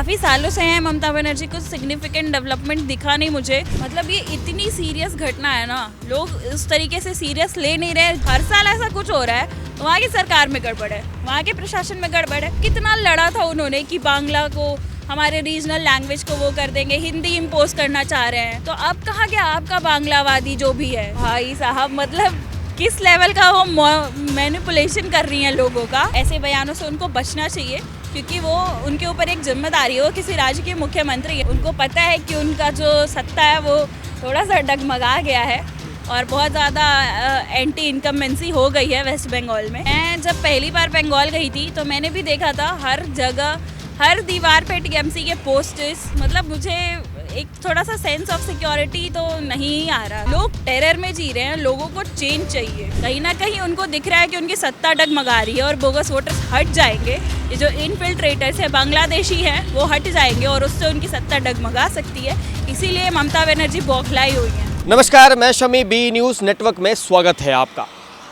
काफ़ी सालों से हैं ममता बनर्जी, कुछ सिग्निफिकेंट डेवलपमेंट दिखा नहीं मुझे। मतलब ये इतनी सीरियस घटना है ना, लोग उस तरीके से सीरियस ले नहीं रहे। हर साल ऐसा कुछ हो रहा है, वहाँ की सरकार में गड़बड़ है, वहाँ के प्रशासन में गड़बड़ है। कितना लड़ा था उन्होंने कि बांग्ला को हमारे रीजनल लैंग्वेज को वो कर देंगे, हिंदी इम्पोज करना चाह रहे हैं। तो अब कहाँ गया आपका बांग्लावादी जो भी है? भाई साहब, मतलब किस लेवल का वो मैनिपुलेशन कर रही हैं लोगों का। ऐसे बयानों से उनको बचना चाहिए, क्योंकि वो उनके ऊपर एक जिम्मेदारी है। वो किसी राज्य के मुख्यमंत्री है, उनको पता है कि उनका जो सत्ता है वो थोड़ा सा डगमगा गया है और बहुत ज़्यादा एंटी इनकम्बेंसी हो गई है वेस्ट बंगाल में। मैं जब पहली बार बंगाल गई थी तो मैंने भी देखा था हर जगह, हर दीवार पे टीएमसी के पोस्टर्स। मतलब मुझे एक थोड़ा सा सेंस ऑफ सिक्योरिटी तो नहीं आ रहा। लोग टेरर में जी रहे हैं, लोगों को चेंज चाहिए। कहीं ना कहीं उनको दिख रहा है कि उनकी सत्ता डगमगा रही है और बोगस वोटर्स हट जाएंगे। ये जो इनफिल्ट्रेटर्स है बांग्लादेशी हैं वो हट जाएंगे और उससे उनकी सत्ता डगमगा सकती है। इसीलिए ममता बनर्जी बौखलाई हुई है। नमस्कार, मैं शमी, बी न्यूज़ नेटवर्क में स्वागत है आपका।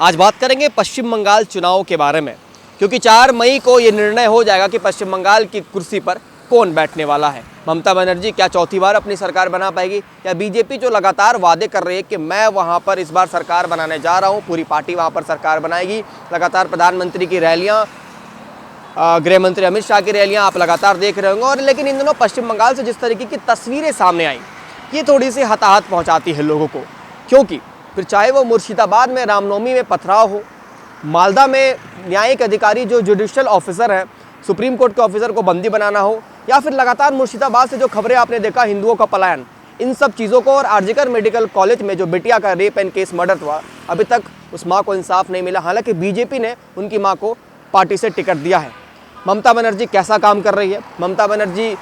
आज बात करेंगे पश्चिम बंगाल चुनाव के बारे में, क्योंकि 4 मई को ये निर्णय हो जाएगा कि पश्चिम बंगाल की कुर्सी पर कौन बैठने वाला है। ममता बनर्जी क्या चौथी बार अपनी सरकार बना पाएगी, या बीजेपी जो लगातार वादे कर रही है कि मैं वहाँ पर इस बार सरकार बनाने जा रहा हूँ, पूरी पार्टी वहाँ पर सरकार बनाएगी। लगातार प्रधानमंत्री की रैलियाँ, गृह मंत्री अमित शाह की रैलियाँ आप लगातार देख रहे होंगे। और लेकिन इन दिनों पश्चिम बंगाल से जिस तरीके की तस्वीरें सामने आई, ये थोड़ी सी हताहत पहुँचाती है लोगों को, क्योंकि फिर चाहे वो मुर्शिदाबाद में रामनवमी में पथराव हो, मालदा में न्यायिक अधिकारी जो जुडिशियल ऑफिसर हैं, सुप्रीम कोर्ट के ऑफिसर को बंदी बनाना हो, या फिर लगातार मुर्शिदाबाद से जो खबरें आपने देखा हिंदुओं का पलायन, इन सब चीज़ों को, और आरजीकर मेडिकल कॉलेज में जो बिटिया का रेप एंड केस मर्डर हुआ, अभी तक उस माँ को इंसाफ नहीं मिला। हालांकि बीजेपी ने उनकी माँ को पार्टी से टिकट दिया है। ममता बनर्जी कैसा काम कर रही है, ममता बनर्जी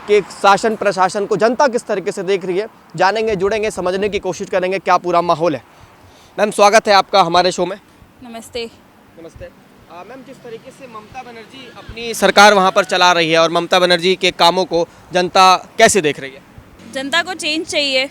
के शासन प्रशासन को जनता किस तरीके से देख रही है, जानेंगे, जुड़ेंगे, समझने की कोशिश करेंगे क्या पूरा माहौल है। मैम, स्वागत है आपका हमारे शो में। नमस्ते। नमस्ते मैम, जिस तरीके से ममता बनर्जी अपनी सरकार वहाँ पर चला रही है और ममता बनर्जी के कामों को जनता कैसे देख रही है? जनता को चेंज चाहिए।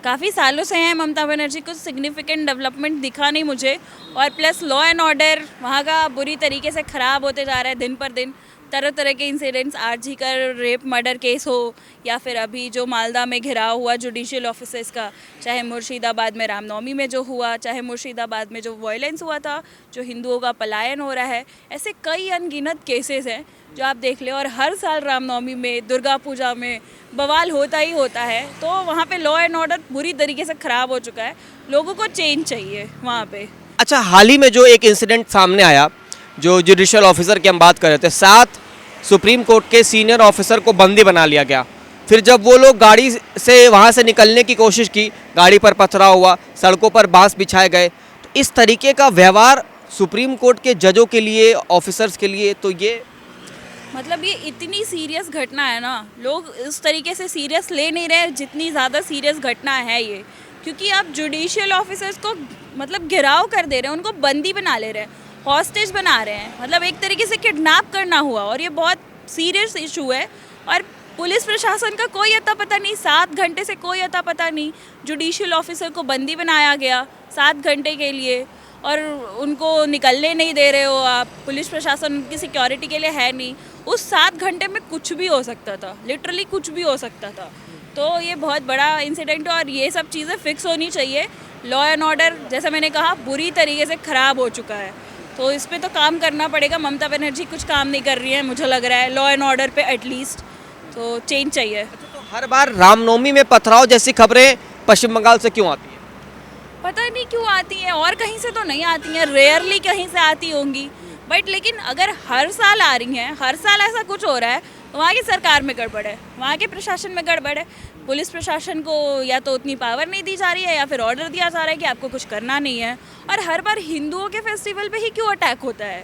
काफ़ी सालों से हैं ममता बनर्जी, कुछ सिग्निफिकेंट डेवलपमेंट दिखा नहीं मुझे। और प्लस लॉ एंड ऑर्डर वहाँ का बुरी तरीके से ख़राब होते जा रहा है दिन पर दिन। तरह तरह के incidents, RG Kar rape murder case हो, या फिर अभी जो मालदा में घिराव हुआ जुडिशियल ऑफिसर्स का, चाहे मुर्शिदाबाद में रामनवमी में जो हुआ, चाहे मुर्शिदाबाद में जो वायलेंस हुआ था, जो हिंदुओं का पलायन हो रहा है, ऐसे कई अनगिनत केसेस हैं जो आप देख लें। और हर साल रामनवमी में, दुर्गा पूजा में बवाल होता ही होता है। तो वहाँ पे लॉ एंड ऑर्डर बुरी तरीके से ख़राब हो चुका है। लोगों को चेंज चाहिए वहाँ पे। अच्छा, हाल ही में जो एक इंसिडेंट सामने आया, जो जुडिशियल ऑफिसर की हम बात कर रहे थे, 7 सुप्रीम कोर्ट के सीनियर ऑफिसर को बंदी बना लिया गया। फिर जब वो लोग गाड़ी से वहाँ से निकलने की कोशिश की, गाड़ी पर पथराव हुआ, सड़कों पर बांस बिछाए गए। तो इस तरीके का व्यवहार सुप्रीम कोर्ट के जजों के लिए, ऑफिसर्स के लिए, तो ये मतलब ये इतनी सीरियस घटना है ना, लोग उस तरीके से सीरियस ले नहीं रहे जितनी ज़्यादा सीरियस घटना है ये। क्योंकि आप जुडिशियल ऑफिसर्स को मतलब घिराव कर दे रहे हैं, उनको बंदी बना ले रहे हैं, हॉस्टेज बना रहे हैं। मतलब एक तरीके से किडनैप करना हुआ, और ये बहुत सीरियस इशू है। और पुलिस प्रशासन का कोई अता पता नहीं, 7 घंटे से कोई अता पता नहीं। जुडिशियल ऑफिसर को बंदी बनाया गया 7 घंटे के लिए, और उनको निकलने नहीं दे रहे हो आप। पुलिस प्रशासन उनकी सिक्योरिटी के लिए है नहीं। उस 7 घंटे में कुछ भी हो सकता था, लिटरली कुछ भी हो सकता था। तो ये बहुत बड़ा इंसिडेंट है और ये सब चीज़ें फिक्स होनी चाहिए। लॉ एंड ऑर्डर, जैसा मैंने कहा, बुरी तरीके से ख़राब हो चुका है। तो इस पे तो काम करना पड़ेगा। ममता बनर्जी कुछ काम नहीं कर रही है, मुझे लग रहा है, लॉ एंड ऑर्डर पे एटलीस्ट। तो चेंज चाहिए। तो हर बार रामनवमी में पथराव जैसी खबरें पश्चिम बंगाल से क्यों आती हैं? पता नहीं क्यों आती हैं, और कहीं से तो नहीं आती हैं, रेयरली कहीं से आती होंगी। बट लेकिन अगर हर साल आ रही हैं, हर साल ऐसा कुछ हो रहा है, तो वहाँ की सरकार में गड़बड़ है, वहाँ के प्रशासन में गड़बड़ है। पुलिस प्रशासन को या तो उतनी पावर नहीं दी जा रही है, या फिर ऑर्डर दिया जा रहा है कि आपको कुछ करना नहीं है। और हर बार हिंदुओं के फेस्टिवल पे ही क्यों अटैक होता है?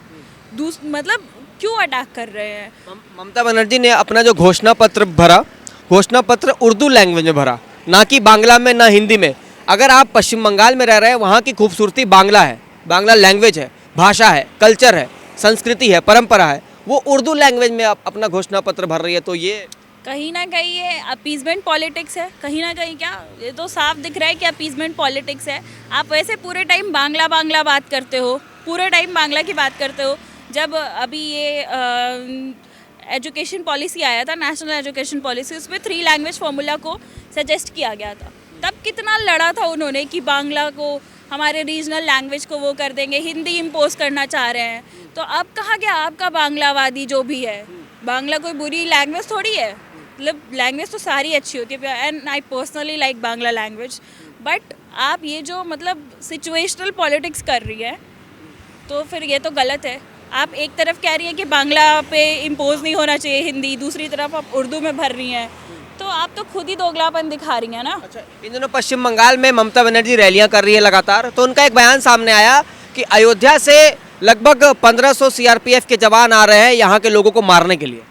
मतलब क्यों अटैक कर रहे हैं? ममता बनर्जी ने अपना जो घोषणा पत्र भरा, घोषणा पत्र उर्दू लैंग्वेज में भरा, ना कि बांग्ला में, ना हिंदी में। अगर आप पश्चिम बंगाल में रह रहे हैं, वहाँ की खूबसूरती बांग्ला है, बांग्ला लैंग्वेज है, भाषा है, कल्चर है, संस्कृति है, परंपरा है। वो उर्दू लैंग्वेज में आप अपना घोषणा पत्र भर रही है, तो ये कहीं ना कहीं ये अपीजमेंट पॉलिटिक्स है। कहीं ना कहीं क्या, ये तो साफ दिख रहा है कि अपीजमेंट पॉलिटिक्स है। आप वैसे पूरे टाइम बांग्ला बांग्ला बात करते हो, पूरे टाइम बांग्ला की बात करते हो। जब अभी ये एजुकेशन पॉलिसी आया था, नेशनल एजुकेशन पॉलिसी, उसमें 3 लैंग्वेज फॉर्मूला को सजेस्ट किया गया था। तब कितना लड़ा था उन्होंने कि बांग्ला को हमारे रीजनल लैंग्वेज को वो कर देंगे, हिंदी इम्पोज करना चाह रहे हैं। तो अब कहाँ गया आपका बांग्लावादी जो भी है? बांग्ला कोई बुरी लैंग्वेज थोड़ी है, मतलब लैंग्वेज तो सारी अच्छी होती है, and I personally like Bangla language. But आप ये जो मतलब सिचुएशनल पॉलिटिक्स कर रही है तो फिर ये तो गलत है। आप एक तरफ कह रही हैं कि बांग्ला पे इम्पोज नहीं होना चाहिए हिंदी, दूसरी तरफ आप उर्दू में भर रही हैं, तो आप तो खुद ही दोगलापन दिखा रही हैं ना। अच्छा, इन दिनों पश्चिम बंगाल में ममता बनर्जी रैलियां कर रही है लगातार, तो उनका एक बयान सामने आया कि अयोध्या से लगभग 1500 सीआरपीएफ के जवान आ रहे हैं यहाँ के लोगों को मारने के लिए।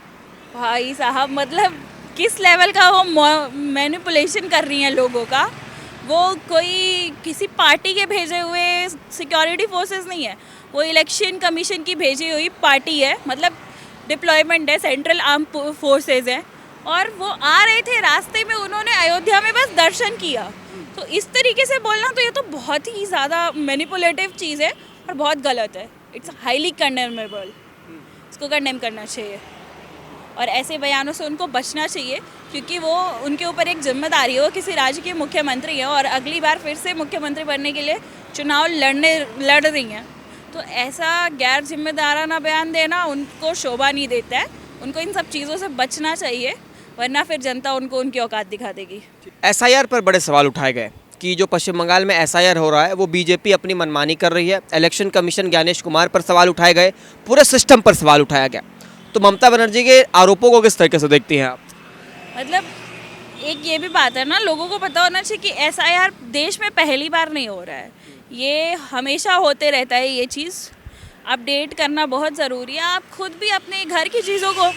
भाई साहब, मतलब किस लेवल का वो मैनिपुलेशन कर रही हैं लोगों का। वो कोई किसी पार्टी के भेजे हुए सिक्योरिटी फोर्सेस नहीं है, वो इलेक्शन कमीशन की भेजी हुई पार्टी है, मतलब डिप्लॉयमेंट है, सेंट्रल आर्म फोर्सेस हैं। और वो आ रहे थे, रास्ते में उन्होंने अयोध्या में बस दर्शन किया। तो इस तरीके से बोलना तो ये तो बहुत ही ज़्यादा मैनिपुलेटिव चीज़ है और बहुत गलत है। इट्स हाईली कंडेमेबल, इसको कंडेम करना चाहिए और ऐसे बयानों से उनको बचना चाहिए, क्योंकि वो उनके ऊपर एक जिम्मेदारी है। वो किसी राज्य के मुख्यमंत्री हैं और अगली बार फिर से मुख्यमंत्री बनने के लिए चुनाव लड़ रही हैं। तो ऐसा गैर जिम्मेदाराना बयान देना उनको शोभा नहीं देता है। उनको इन सब चीज़ों से बचना चाहिए, वरना फिर जनता उनको उनकी औकात दिखा देगी। एसआईआर पर बड़े सवाल उठाए गए कि जो पश्चिम बंगाल में एसआईआर हो रहा है वो बीजेपी अपनी मनमानी कर रही है। इलेक्शन कमीशन ज्ञानेश कुमार पर सवाल उठाए गए, पूरे सिस्टम पर सवाल उठाया गया। तो ममता बनर्जी के आरोपों को किस तरीके से देखती हैं आप? मतलब एक ये भी बात है ना, लोगों को पता होना चाहिए कि एसआईआर देश में पहली बार नहीं हो रहा है, ये हमेशा होते रहता है। ये चीज़ अपडेट करना बहुत ज़रूरी है। आप खुद भी अपने घर की चीज़ों को,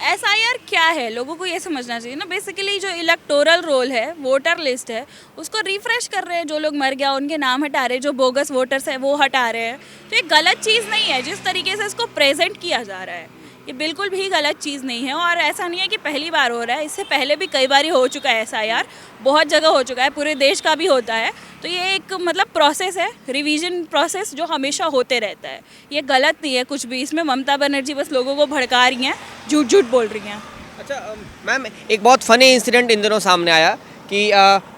एसआईआर क्या है लोगों को ये समझना चाहिए ना। बेसिकली जो इलेक्टोरल रोल है, वोटर लिस्ट है, उसको रिफ्रेश कर रहे हैं। जो लोग मर गया उनके नाम हटा रहे हैं, जो बोगस वोटर्स हैं वो हटा रहे हैं। तो ये गलत चीज़ नहीं है। जिस तरीके से इसको प्रेजेंट किया जा रहा है ये बिल्कुल भी गलत चीज़ नहीं है। और ऐसा नहीं है कि पहली बार हो रहा है, इससे पहले भी कई बार हो चुका है एसआईआर, बहुत जगह हो चुका है, पूरे देश का भी होता है। तो ये एक मतलब प्रोसेस है, रिवीजन प्रोसेस जो हमेशा होते रहता है। ये गलत नहीं है कुछ भी। इसमें ममता बनर्जी बस लोगों को भड़का रही हैं, झूठ झूठ बोल रही हैं। अच्छा मैम, एक बहुत फनी इंसिडेंट इन दिनों सामने आया कि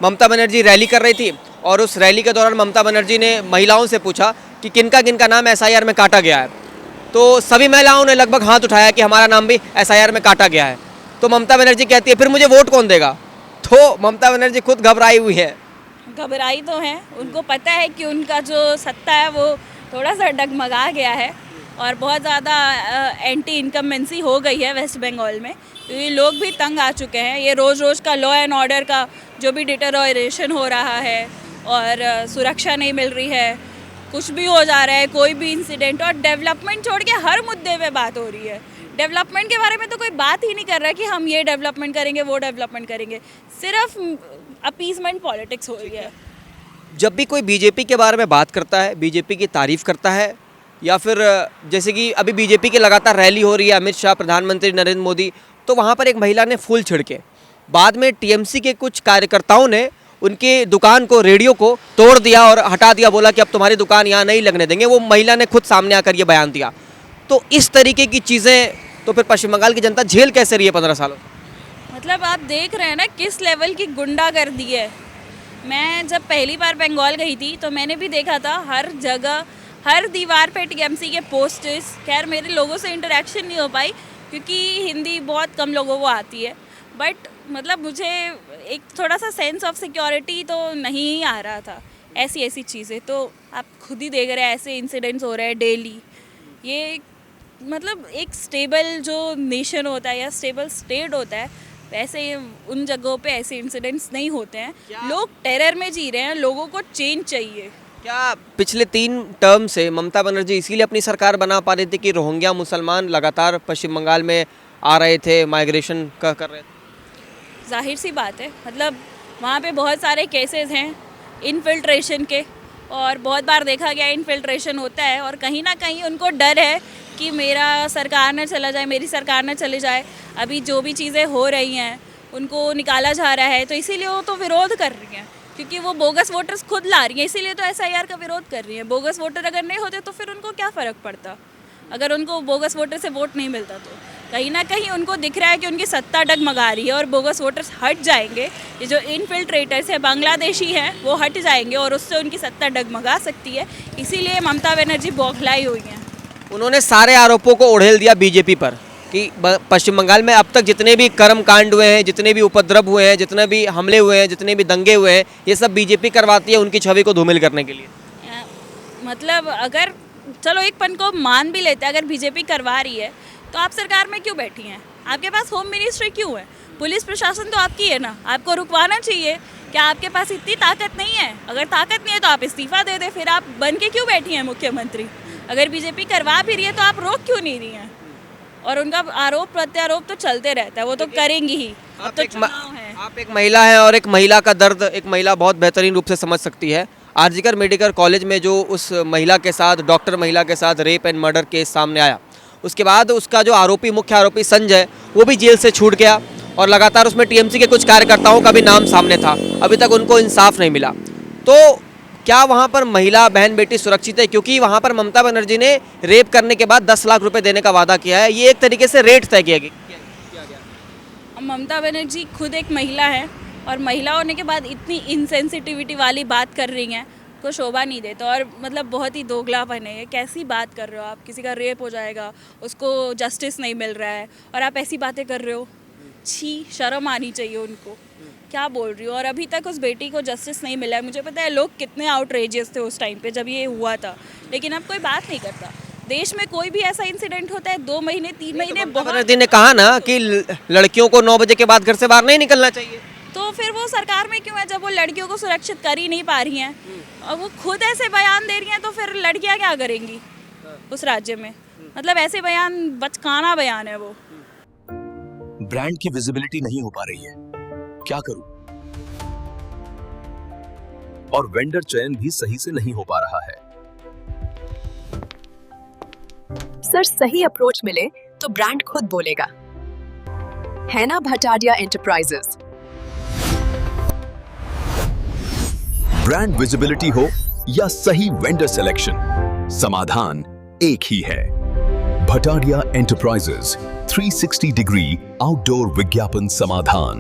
ममता बनर्जी रैली कर रही थी और उस रैली के दौरान ममता बनर्जी ने महिलाओं से पूछा कि किनका नाम एसआईआर में काटा गया है। तो सभी महिलाओं ने लगभग हाथ उठाया कि हमारा नाम भी एसआईआर में काटा गया है। तो ममता बनर्जी कहती है फिर मुझे वोट कौन देगा? तो ममता बनर्जी खुद घबराई हुई है। घबराई तो हैं, उनको पता है कि उनका जो सत्ता है वो थोड़ा सा डगमगा गया है और बहुत ज़्यादा एंटी इनकम्बेंसी हो गई है वेस्ट बंगाल में। तो ये लोग भी तंग आ चुके हैं। ये रोज़ रोज़ का लॉ एंड ऑर्डर का जो भी डिटेरोरेशन हो रहा है और सुरक्षा नहीं मिल रही है, कुछ भी हो जा रहा है, कोई भी इंसिडेंट, और डेवलपमेंट छोड़ के हर मुद्दे पे बात हो रही है। डेवलपमेंट के बारे में तो कोई बात ही नहीं कर रहा है कि हम ये डेवलपमेंट करेंगे, वो डेवलपमेंट करेंगे। सिर्फ अपीसमेंट पॉलिटिक्स हो रही है। जब भी कोई बीजेपी के बारे में बात करता है, बीजेपी की तारीफ करता है, या फिर जैसे कि अभी बीजेपी की लगातार रैली हो रही है, अमित शाह, प्रधानमंत्री नरेंद्र मोदी, तो वहाँ पर एक महिला ने फूल छिड़के, बाद में टीएमसी के कुछ कार्यकर्ताओं ने उनकी दुकान को, रेडियो को तोड़ दिया और हटा दिया, बोला कि अब तुम्हारी दुकान यहाँ नहीं लगने देंगे। वो महिला ने खुद सामने आकर ये बयान दिया। तो इस तरीके की चीज़ें तो फिर पश्चिम बंगाल की जनता झेल कैसे रही है 15 सालों? मतलब आप देख रहे हैं ना किस लेवल की गुंडागर्दी है। मैं जब पहली बार बंगाल गई थी तो मैंने भी देखा था हर जगह, हर दीवार पे टीएमसी के पोस्टर्स। खैर मेरे लोगों से इंटरेक्शन नहीं हो पाई क्योंकि हिंदी बहुत कम लोगों को आती है, बट मतलब मुझे एक थोड़ा सा सेंस ऑफ सिक्योरिटी तो नहीं आ रहा था। ऐसी चीज़ें तो आप खुद ही देख रहे हैं, ऐसे इंसिडेंट्स हो रहे हैं डेली। ये मतलब एक स्टेबल जो नेशन होता है या स्टेबल स्टेट होता है, वैसे उन जगहों पे ऐसे इंसिडेंट्स नहीं होते हैं। लोग टेरर में जी रहे हैं, लोगों को चेंज चाहिए। क्या पिछले 3 टर्म से ममता बनर्जी इसीलिए अपनी सरकार बना पा रही थी कि रोहिंग्या मुसलमान लगातार पश्चिम बंगाल में आ रहे थे, माइग्रेशन कर रहे थे? जाहिर सी बात है, मतलब वहाँ पे बहुत सारे केसेस हैं इनफिल्ट्रेशन के, और बहुत बार देखा गया इनफिल्ट्रेशन होता है, और कहीं ना कहीं उनको डर है कि मेरा सरकार न चला जाए, मेरी सरकार न चले जाए। अभी जो भी चीज़ें हो रही हैं उनको निकाला जा रहा है, तो इसीलिए वो तो विरोध कर रही हैं, क्योंकि वो बोगस वोटर्स खुद ला रही हैं, इसीलिए तो एसआईआर का विरोध कर रही हैं। बोगस वोटर अगर नहीं होते तो फिर उनको क्या फ़र्क पड़ता, अगर उनको बोगस वोटर से वोट नहीं मिलता तो। कहीं ना कहीं उनको दिख रहा है कि उनकी सत्ता डगमगा रही है और बोगस वोटर्स हट जाएंगे। ये जो इनफिल्ट्रेटर्स है बांग्लादेशी हैं वो हट जाएंगे और उससे उनकी सत्ता डगमगा सकती है। इसीलिए ममता बनर्जी बौखलाई हुई हैं। उन्होंने सारे आरोपों को उड़ेल दिया बीजेपी पर कि पश्चिम बंगाल में अब तक जितने भी कर्म कांड हुए हैं, जितने भी उपद्रव हुए हैं, जितने भी हमले हुए हैं, जितने भी दंगे हुए हैं, ये सब बीजेपी करवाती है उनकी छवि को धूमिल करने के लिए। मतलब अगर चलो एक पन को मान भी लेते हैं, अगर बीजेपी करवा रही है तो आप सरकार में क्यों बैठी हैं? आपके पास होम मिनिस्ट्री क्यों है? पुलिस प्रशासन तो आपकी है ना, आपको रुकवाना चाहिए। क्या आपके पास इतनी ताकत नहीं है? अगर ताकत नहीं है तो आप इस्तीफा दे दें, फिर आप बन के क्यों बैठी हैं मुख्यमंत्री? अगर बीजेपी करवा भी रही है तो आप रोक क्यों नहीं रही हैं? और उनका आरोप प्रत्यारोप तो चलते रहता है, वो तो करेंगी ही। अब तो चुनाव है। आप एक महिला हैं और एक महिला का दर्द एक महिला बहुत बेहतरीन रूप से समझ सकती है। आरजीकर मेडिकल कॉलेज में जो उस महिला के साथ, डॉक्टर महिला के साथ रेप एंड मर्डर केस सामने आया, उसके बाद उसका जो आरोपी, मुख्य आरोपी संजय, वो भी जेल से छूट गया और लगातार उसमें टीएमसी के कुछ कार्यकर्ताओं का भी नाम सामने था। अभी तक उनको इंसाफ नहीं मिला। तो क्या वहाँ पर महिला बहन बेटी सुरक्षित है? क्योंकि वहाँ पर ममता बनर्जी ने रेप करने के बाद 10 लाख रुपए देने का वादा किया है। ये एक तरीके से रेट तय किया गया। ममता बनर्जी खुद एक महिला है और महिला होने के बाद इतनी इनसेंसिटिविटी वाली बात कर रही हैं, को शोभा नहीं देता। और मतलब बहुत ही दोगलापन है। कैसी बात कर रहे हो आप? किसी का रेप हो जाएगा, उसको जस्टिस नहीं मिल रहा है और आप ऐसी बातें कर रहे हो? छी, शर्म आनी चाहिए उनको। क्या बोल रही हो? और अभी तक उस बेटी को जस्टिस नहीं मिला है। मुझे पता है लोग कितने आउटरेजियस थे उस टाइम पे जब ये हुआ था, लेकिन अब कोई बात नहीं करता। देश में कोई भी ऐसा इंसिडेंट होता है 2 महीने 3 महीने बहुत। बनर्जी ने कहा ना कि लड़कियों को 9 बजे के बाद घर से बाहर नहीं निकलना चाहिए। तो फिर वो सरकार में क्यों है जब वो लड़कियों को सुरक्षित कर ही नहीं पा रही हैं? और वो खुद ऐसे बयान दे रही हैं तो फिर लड़कियां क्या करेंगी उस राज्य में? मतलब ऐसे बयान बचकाना बयान है वो। ब्रांड की विजिबिलिटी नहीं हो पा रही है, क्या करूं? और वेंडर चयन भी सही से नहीं हो पा रहा है। सर, सही अप्रोच मिले तो ब्रांड खुद बोलेगा, है ना भटाडिया एंटरप्राइजेस। ब्रांड विजिबिलिटी हो या सही वेंडर सिलेक्शन, समाधान एक ही है। भटाडिया एंटरप्राइजेस 360 डिग्री आउटडोर विज्ञापन समाधान।